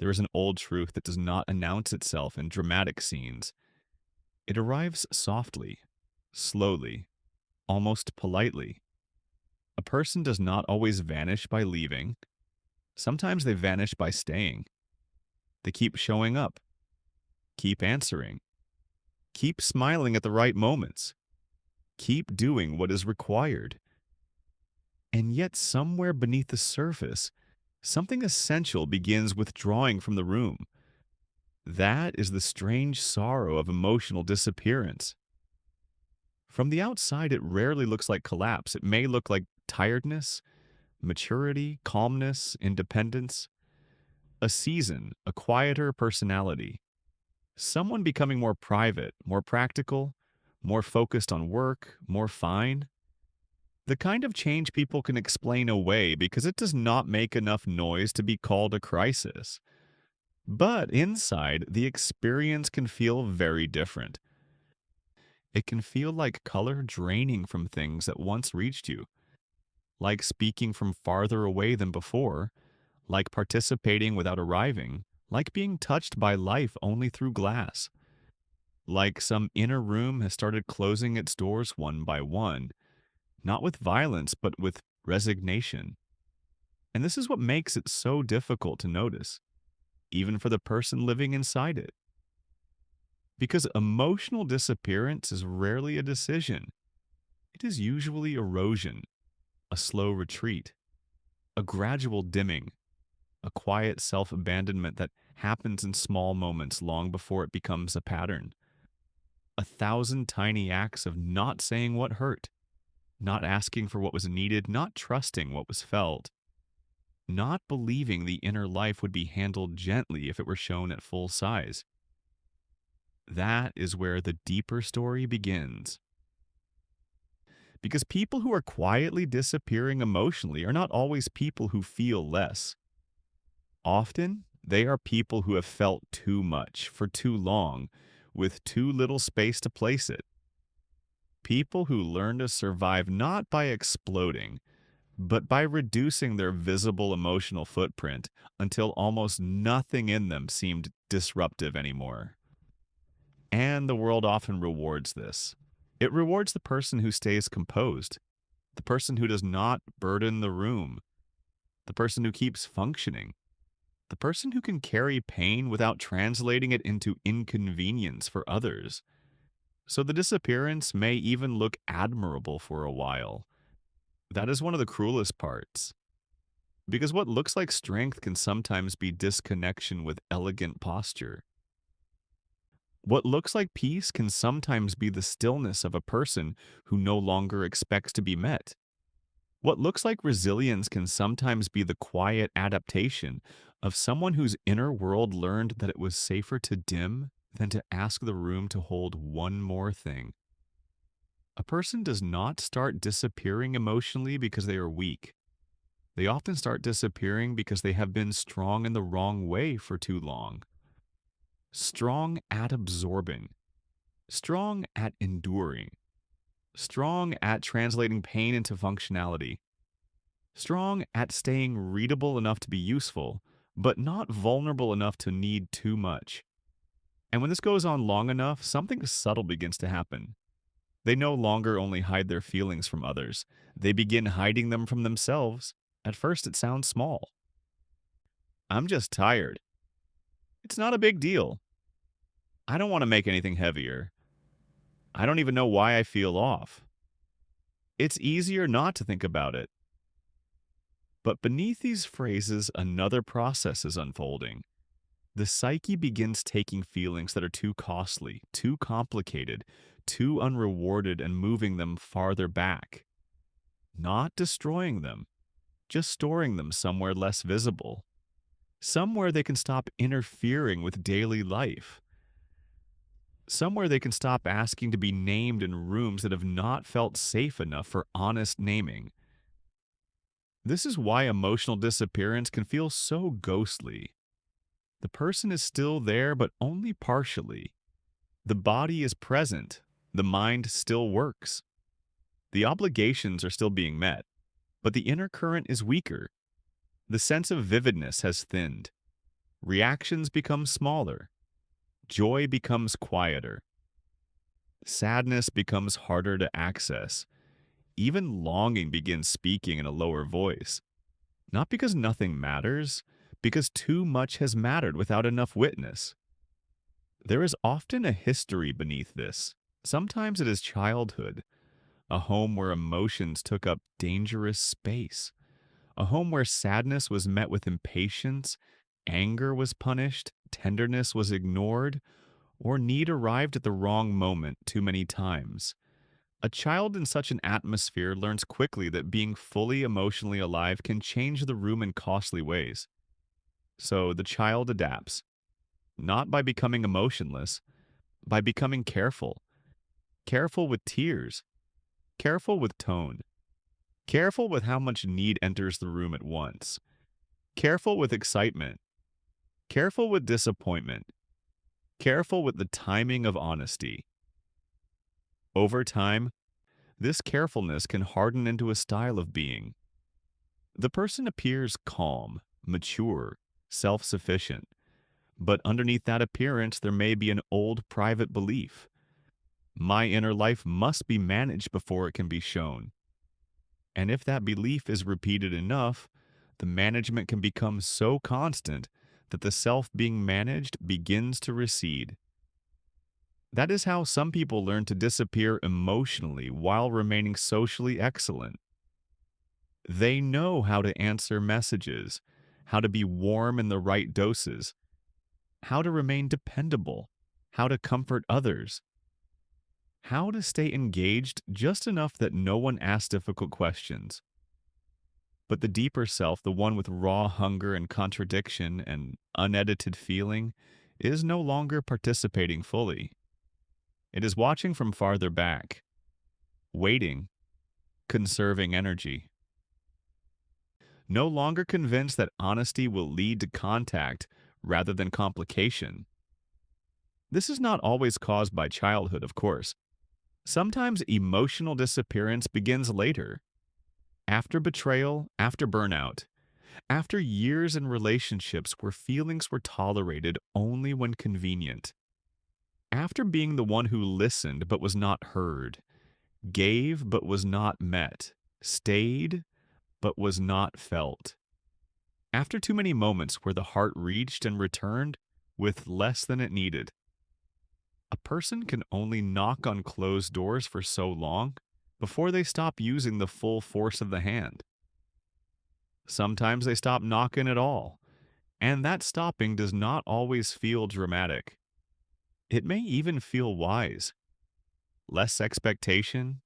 There is an old truth that does not announce itself in dramatic scenes. It arrives softly, slowly, almost politely. A person does not always vanish by leaving. Sometimes they vanish by staying. They keep showing up, keep answering, keep smiling at the right moments, keep doing what is required. And yet, somewhere beneath the surface, something essential begins withdrawing from the room. That is the strange sorrow of emotional disappearance. From the outside, it rarely looks like collapse. It may look like tiredness, maturity, calmness, independence, a season, a quieter personality, someone becoming more private, more practical, more focused on work, more fine. The kind of change people can explain away because it does not make enough noise to be called a crisis. But inside, the experience can feel very different. It can feel like color draining from things that once reached you, like speaking from farther away than before, like participating without arriving, like being touched by life only through glass, like some inner room has started closing its doors one by one, not with violence, but with resignation. And this is what makes it so difficult to notice, even for the person living inside it. Because emotional disappearance is rarely a decision, it is usually erosion, a slow retreat, a gradual dimming, a quiet self abandonment that happens in small moments long before it becomes a pattern. A thousand tiny acts of not saying what hurt, not asking for what was needed, not trusting what was felt, not believing the inner life would be handled gently if it were shown at full size. That is where the deeper story begins. Because people who are quietly disappearing emotionally are not always people who feel less. Often, they are people who have felt too much for too long, with too little space to place it. People who learn to survive not by exploding, but by reducing their visible emotional footprint until almost nothing in them seemed disruptive anymore. And the world often rewards this. It rewards the person who stays composed, the person who does not burden the room, the person who keeps functioning, the person who can carry pain without translating it into inconvenience for others. So the disappearance may even look admirable for a while. That is one of the cruelest parts. Because what looks like strength can sometimes be disconnection with elegant posture. What looks like peace can sometimes be the stillness of a person who no longer expects to be met. What looks like resilience can sometimes be the quiet adaptation of someone whose inner world learned that it was safer to dim than to ask the room to hold one more thing. A person does not start disappearing emotionally because they are weak. They often start disappearing because they have been strong in the wrong way for too long. Strong at absorbing, strong at enduring, strong at translating pain into functionality, strong at staying readable enough to be useful, but not vulnerable enough to need too much. And when this goes on long enough, something subtle begins to happen. They no longer only hide their feelings from others, they begin hiding them from themselves. At first, it sounds small. I'm just tired. It's not a big deal. I don't want to make anything heavier. I don't even know why I feel off. It's easier not to think about it. But beneath these phrases, another process is unfolding. The psyche begins taking feelings that are too costly, too complicated, too unrewarded, and moving them farther back. Not destroying them, just storing them somewhere less visible. Somewhere they can stop interfering with daily life. Somewhere they can stop asking to be named in rooms that have not felt safe enough for honest naming. This is why emotional disappearance can feel so ghostly. The person is still there, but only partially. The body is present. The mind still works. The obligations are still being met, but the inner current is weaker. The sense of vividness has thinned. Reactions become smaller. Joy becomes quieter. Sadness becomes harder to access. Even longing begins speaking in a lower voice. Not because nothing matters, because too much has mattered without enough witness. There is often a history beneath this. Sometimes it is childhood, a home where emotions took up dangerous space, a home where sadness was met with impatience, anger was punished, tenderness was ignored, or need arrived at the wrong moment too many times. A child in such an atmosphere learns quickly that being fully emotionally alive can change the room in costly ways. So the child adapts, not by becoming emotionless, by becoming careful. Careful with tears, careful with tone, careful with how much need enters the room at once, careful with excitement, careful with disappointment, careful with the timing of honesty. Over time, this carefulness can harden into a style of being. The person appears calm, mature, self sufficient, but underneath that appearance, there may be an old private belief. My inner life must be managed before it can be shown. And if that belief is repeated enough, the management can become so constant that the self being managed begins to recede. That is how some people learn to disappear emotionally while remaining socially excellent. They know how to answer messages, how to be warm in the right doses, how to remain dependable, how to comfort others, how to stay engaged just enough that no one asks difficult questions. But the deeper self, the one with raw hunger and contradiction and unedited feeling, is no longer participating fully. It is watching from farther back, waiting, conserving energy. No longer convinced that honesty will lead to contact rather than complication. This is not always caused by childhood, of course. Sometimes emotional disappearance begins later, after betrayal, after burnout, after years in relationships where feelings were tolerated only when convenient, after being the one who listened but was not heard, gave but was not met, stayed but was not felt. After too many moments where the heart reached and returned with less than it needed. A person can only knock on closed doors for so long before they stop using the full force of the hand. Sometimes they stop knocking at all, and that stopping does not always feel dramatic. It may even feel wise. Less expectation,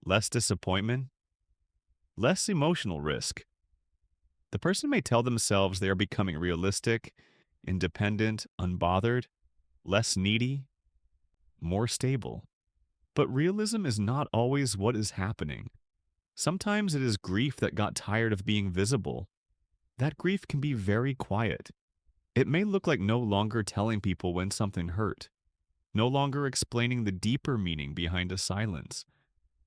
less disappointment, less emotional risk. The person may tell themselves they are becoming realistic, independent, unbothered, less needy, more stable. But realism is not always what is happening. Sometimes it is grief that got tired of being visible. That grief can be very quiet. It may look like no longer telling people when something hurt, no longer explaining the deeper meaning behind a silence,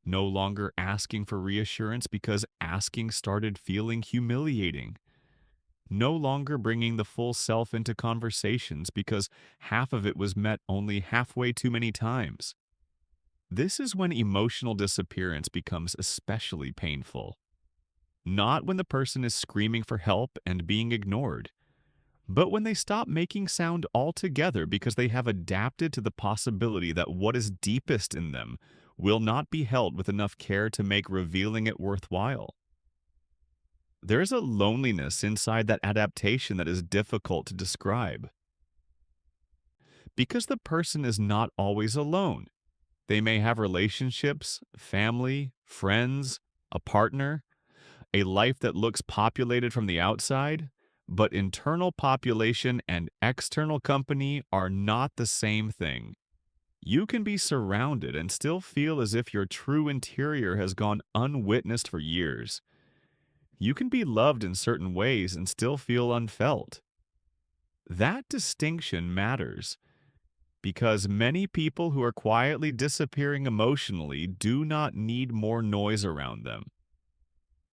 no longer asking for reassurance because asking started feeling humiliating, no longer bringing the full self into conversations because half of it was met only halfway too many times. This is when emotional disappearance becomes especially painful. Not when the person is screaming for help and being ignored, but when they stop making sound altogether because they have adapted to the possibility that what is deepest in them will not be held with enough care to make revealing it worthwhile. There is a loneliness inside that adaptation that is difficult to describe. Because the person is not always alone. They may have relationships, family, friends, a partner, a life that looks populated from the outside, but internal population and external company are not the same thing. You can be surrounded and still feel as if your true interior has gone unwitnessed for years. You can be loved in certain ways and still feel unfelt. That distinction matters because many people who are quietly disappearing emotionally do not need more noise around them.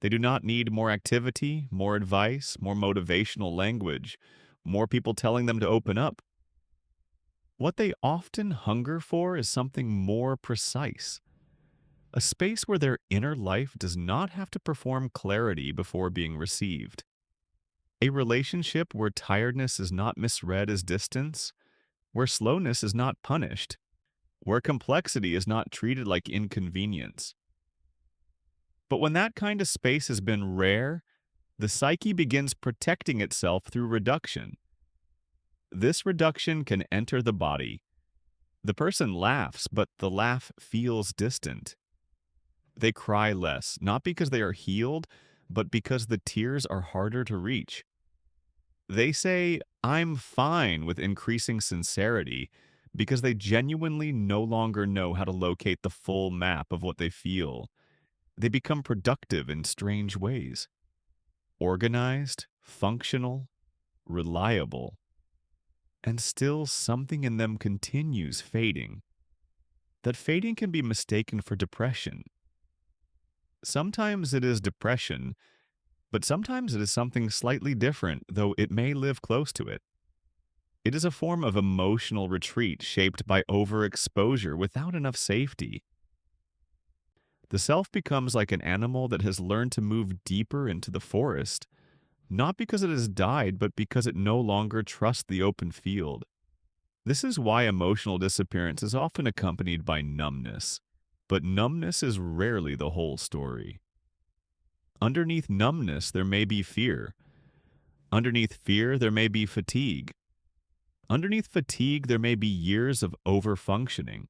They do not need more activity, more advice, more motivational language, more people telling them to open up. What they often hunger for is something more precise, a space where their inner life does not have to perform clarity before being received. A relationship where tiredness is not misread as distance, where slowness is not punished, where complexity is not treated like inconvenience. But when that kind of space has been rare, the psyche begins protecting itself through reduction. This reduction can enter the body. The person laughs, but the laugh feels distant. They cry less, not because they are healed, but because the tears are harder to reach. They say, "I'm fine," with increasing sincerity because they genuinely no longer know how to locate the full map of what they feel. They become productive in strange ways, organized, functional, reliable, and still something in them continues fading. That fading can be mistaken for depression. Sometimes it is depression, but sometimes it is something slightly different, though it may live close to it. It is a form of emotional retreat shaped by overexposure without enough safety. The self becomes like an animal that has learned to move deeper into the forest, not because it has died, but because it no longer trusts the open field. This is why emotional disappearance is often accompanied by numbness. But numbness is rarely the whole story. Underneath numbness, there may be fear. Underneath fear, there may be fatigue. Underneath fatigue, there may be years of overfunctioning.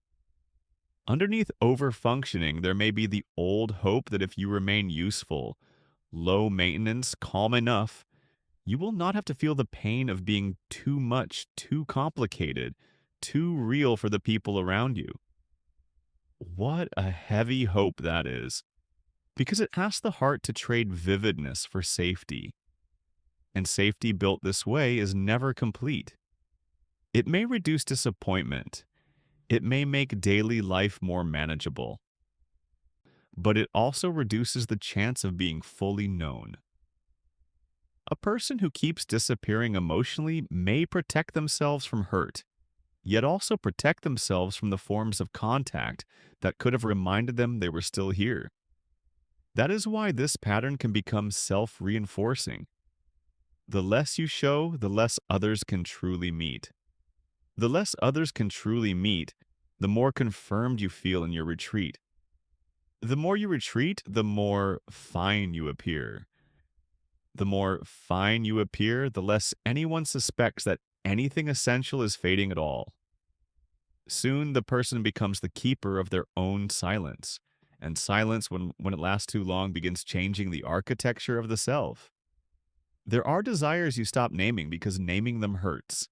Underneath overfunctioning, there may be the old hope that if you remain useful, low maintenance, calm enough, you will not have to feel the pain of being too much, too complicated, too real for the people around you. What a heavy hope that is, because it asks the heart to trade vividness for safety. And safety built this way is never complete. It may reduce disappointment. It may make daily life more manageable. But it also reduces the chance of being fully known. A person who keeps disappearing emotionally may protect themselves from hurt, yet also protect themselves from the forms of contact that could have reminded them they were still here. That is why this pattern can become self-reinforcing. The less you show, the less others can truly meet. The less others can truly meet, the more confirmed you feel in your retreat. The more you retreat, the more fine you appear. The more fine you appear, the less anyone suspects that anything essential is fading at all. Soon the person becomes the keeper of their own silence, and silence, when it lasts too long, begins changing the architecture of the self. There are desires you stop naming because naming them hurts.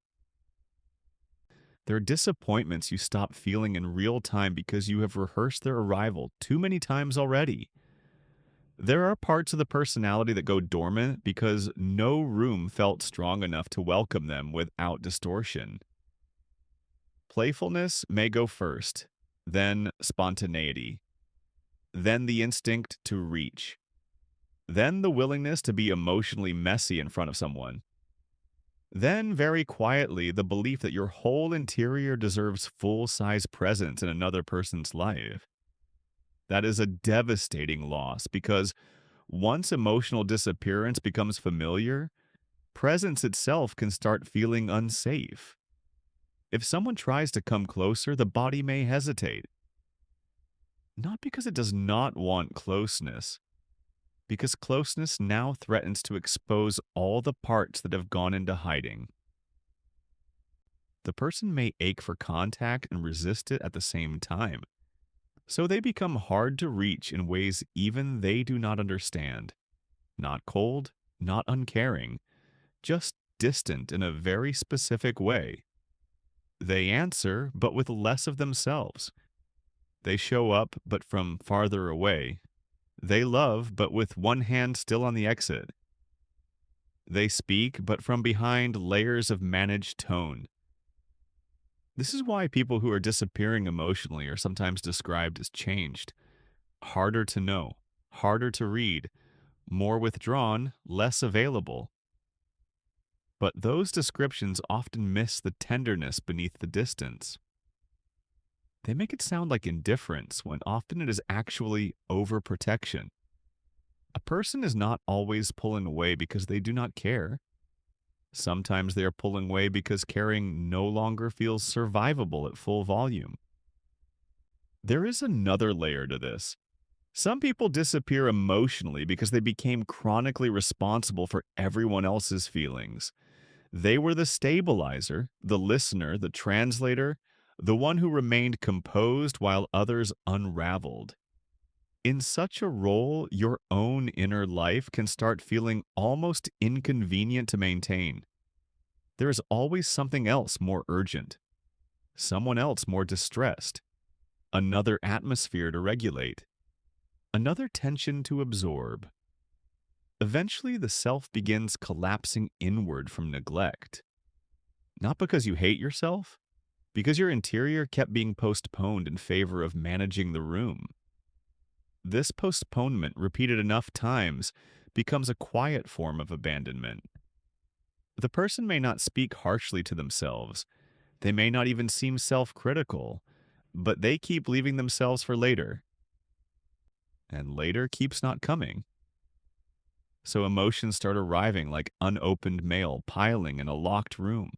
There are disappointments you stop feeling in real time because you have rehearsed their arrival too many times already. There are parts of the personality that go dormant because no room felt strong enough to welcome them without distortion. Playfulness may go first, then spontaneity, then the instinct to reach, then the willingness to be emotionally messy in front of someone. Then, very quietly, the belief that your whole interior deserves full-size presence in another person's life. That is a devastating loss because once emotional disappearance becomes familiar, presence itself can start feeling unsafe. If someone tries to come closer, the body may hesitate. Not because it does not want closeness, because closeness now threatens to expose all the parts that have gone into hiding. The person may ache for contact and resist it at the same time, so they become hard to reach in ways even they do not understand. Not cold, not uncaring, just distant in a very specific way. They answer, but with less of themselves. They show up, but from farther away. They love, but with one hand still on the exit. They speak, but from behind layers of managed tone. This is why people who are disappearing emotionally are sometimes described as changed. Harder to know, harder to read, more withdrawn, less available. but those descriptions often miss the tenderness beneath the distance. They make it sound like indifference when often it is actually overprotection. A person is not always pulling away because they do not care. Sometimes they are pulling away because caring no longer feels survivable at full volume. There is another layer to this. Some people disappear emotionally because they became chronically responsible for everyone else's feelings. They were the stabilizer, the listener, the translator, the one who remained composed while others unraveled. In such a role, your own inner life can start feeling almost inconvenient to maintain. There is always something else more urgent, someone else more distressed, another atmosphere to regulate, another tension to absorb. Eventually, the self begins collapsing inward from neglect. Not because you hate yourself, because your interior kept being postponed in favor of managing the room. This postponement, repeated enough times, becomes a quiet form of abandonment. The person may not speak harshly to themselves, they may not even seem self critical, but they keep leaving themselves for later. And later keeps not coming. So emotions start arriving like unopened mail piling in a locked room.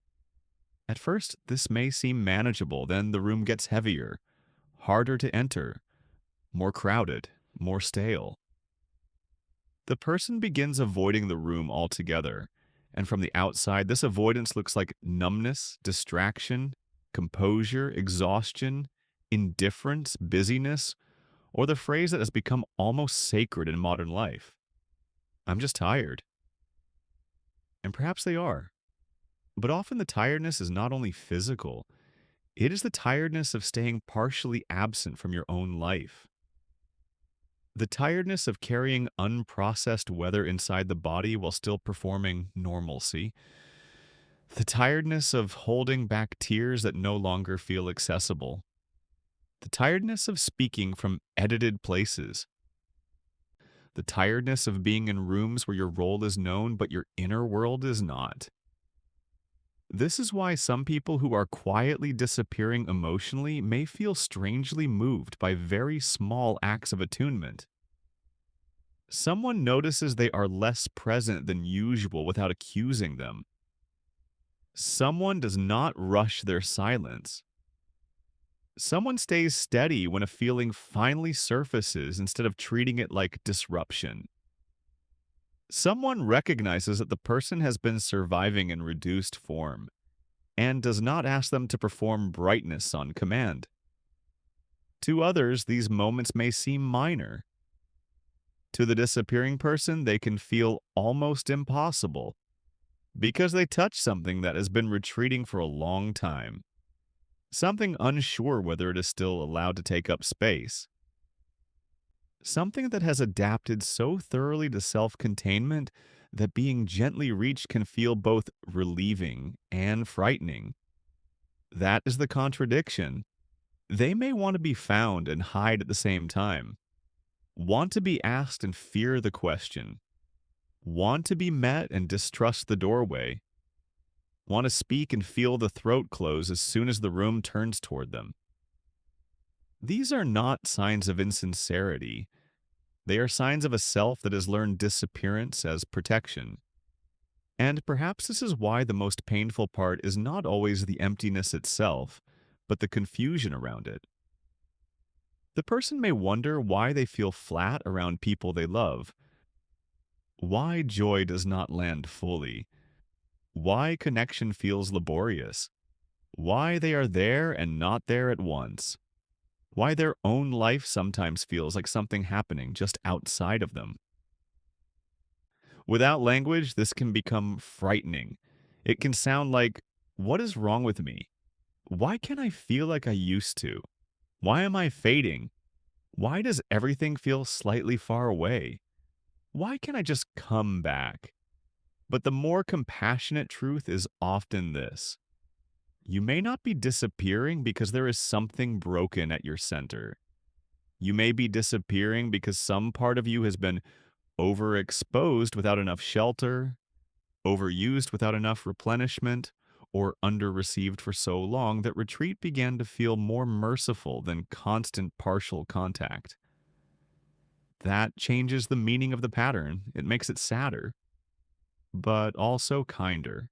At first, this may seem manageable, then the room gets heavier, harder to enter, more crowded, more stale. The person begins avoiding the room altogether, and from the outside, this avoidance looks like numbness, distraction, composure, exhaustion, indifference, busyness, or the phrase that has become almost sacred in modern life: I'm just tired. And perhaps they are. But often the tiredness is not only physical, it is the tiredness of staying partially absent from your own life. The tiredness of carrying unprocessed weather inside the body while still performing normalcy. The tiredness of holding back tears that no longer feel accessible. The tiredness of speaking from edited places. The tiredness of being in rooms where your role is known but your inner world is not. This is why some people who are quietly disappearing emotionally may feel strangely moved by very small acts of attunement. Someone notices they are less present than usual without accusing them. Someone does not rush their silence. Someone stays steady when a feeling finally surfaces instead of treating it like disruption. Someone recognizes that the person has been surviving in reduced form and does not ask them to perform brightness on command. To others, these moments may seem minor. To the disappearing person, they can feel almost impossible because they touch something that has been retreating for a long time, something unsure whether it is still allowed to take up space, something that has adapted so thoroughly to self-containment that being gently reached can feel both relieving and frightening. That is the contradiction. They may want to be found and hide at the same time, want to be asked and fear the question, want to be met and distrust the doorway, want to speak and feel the throat close as soon as the room turns toward them. These are not signs of insincerity. They are signs of a self that has learned disappearance as protection. And perhaps this is why the most painful part is not always the emptiness itself, but the confusion around it. The person may wonder why they feel flat around people they love, why joy does not land fully, why connection feels laborious, why they are there and not there at once, why their own life sometimes feels like something happening just outside of them. Without language, this can become frightening. It can sound like, what is wrong with me? Why can't I feel like I used to? Why am I fading? Why does everything feel slightly far away? Why can't I just come back? But the more compassionate truth is often this: you may not be disappearing because there is something broken at your center. You may be disappearing because some part of you has been overexposed without enough shelter, overused without enough replenishment, or under-received for so long that retreat began to feel more merciful than constant partial contact. That changes the meaning of the pattern. It makes it sadder, but also kinder.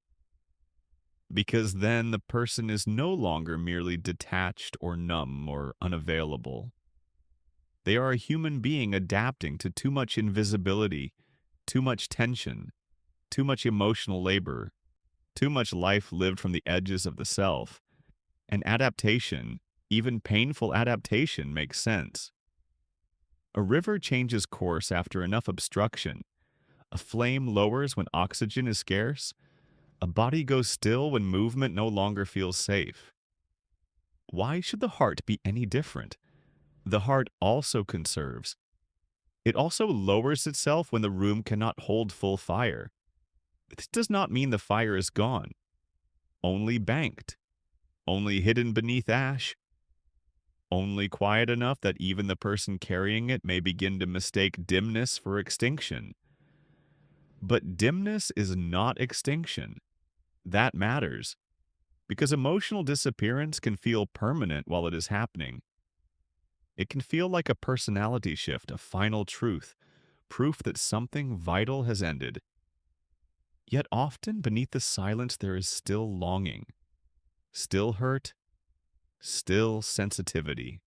Because then the person is no longer merely detached or numb or unavailable. They are a human being adapting to too much invisibility, too much tension, too much emotional labor, too much life lived from the edges of the self. And adaptation, even painful adaptation, makes sense. A river changes course after enough obstruction. A flame lowers when oxygen is scarce. A body goes still when movement no longer feels safe. Why should the heart be any different? The heart also conserves. It also lowers itself when the room cannot hold full fire. This does not mean the fire is gone, only banked, only hidden beneath ash, only quiet enough that even the person carrying it may begin to mistake dimness for extinction. But dimness is not extinction. That matters, because emotional disappearance can feel permanent while it is happening. It can feel like a personality shift, a final truth, proof that something vital has ended. Yet often beneath the silence there is still longing, still hurt, still sensitivity.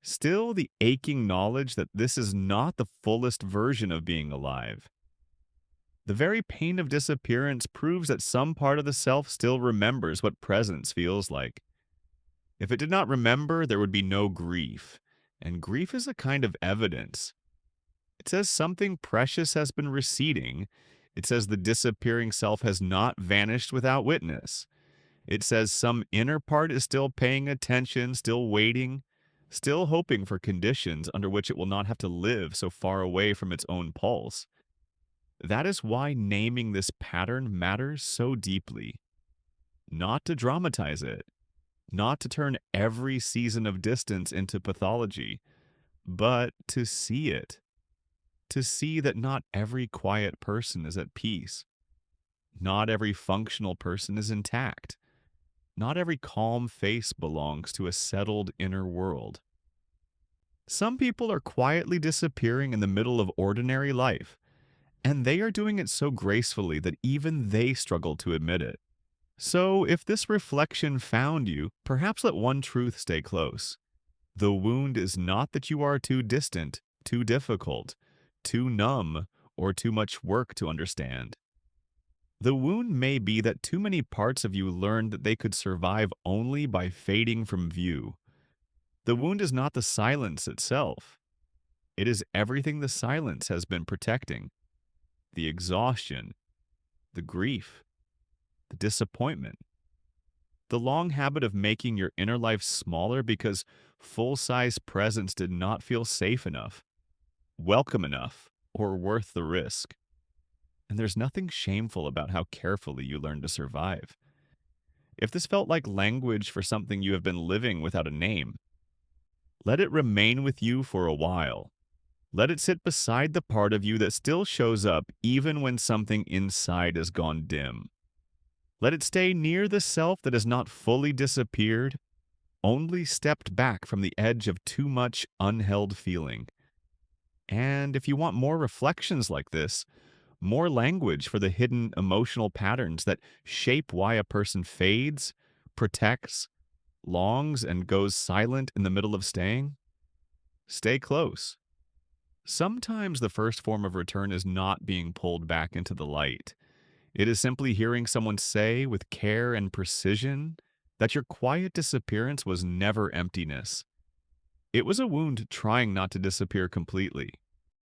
Still the aching knowledge that this is not the fullest version of being alive. The very pain of disappearance proves that some part of the self still remembers what presence feels like. If it did not remember, there would be no grief, and grief is a kind of evidence. It says something precious has been receding. It says the disappearing self has not vanished without witness. It says some inner part is still paying attention, still waiting, still hoping for conditions under which it will not have to live so far away from its own pulse. That is why naming this pattern matters so deeply. Not to dramatize it, not to turn every season of distance into pathology, but to see it. To see that not every quiet person is at peace. Not every functional person is intact. Not every calm face belongs to a settled inner world. Some people are quietly disappearing in the middle of ordinary life, and they are doing it so gracefully that even they struggle to admit it. So, if this reflection found you, perhaps let one truth stay close. The wound is not that you are too distant, too difficult, too numb, or too much work to understand. The wound may be that too many parts of you learned that they could survive only by fading from view. The wound is not the silence itself. It is everything the silence has been protecting. The exhaustion, the grief, the disappointment. The long habit of making your inner life smaller because full-size presence did not feel safe enough, welcome enough, or worth the risk. And there's nothing shameful about how carefully you learn to survive. If this felt like language for something you have been living without a name, let it remain with you for a while. Let it sit beside the part of you that still shows up even when something inside has gone dim. Let it stay near the self that has not fully disappeared, only stepped back from the edge of too much unheld feeling. And if you want more reflections like this, more language for the hidden emotional patterns that shape why a person fades, protects, longs, and goes silent in the middle of staying, stay close. Sometimes the first form of return is not being pulled back into the light. It is simply hearing someone say with care and precision that your quiet disappearance was never emptiness. It was a wound trying not to disappear completely.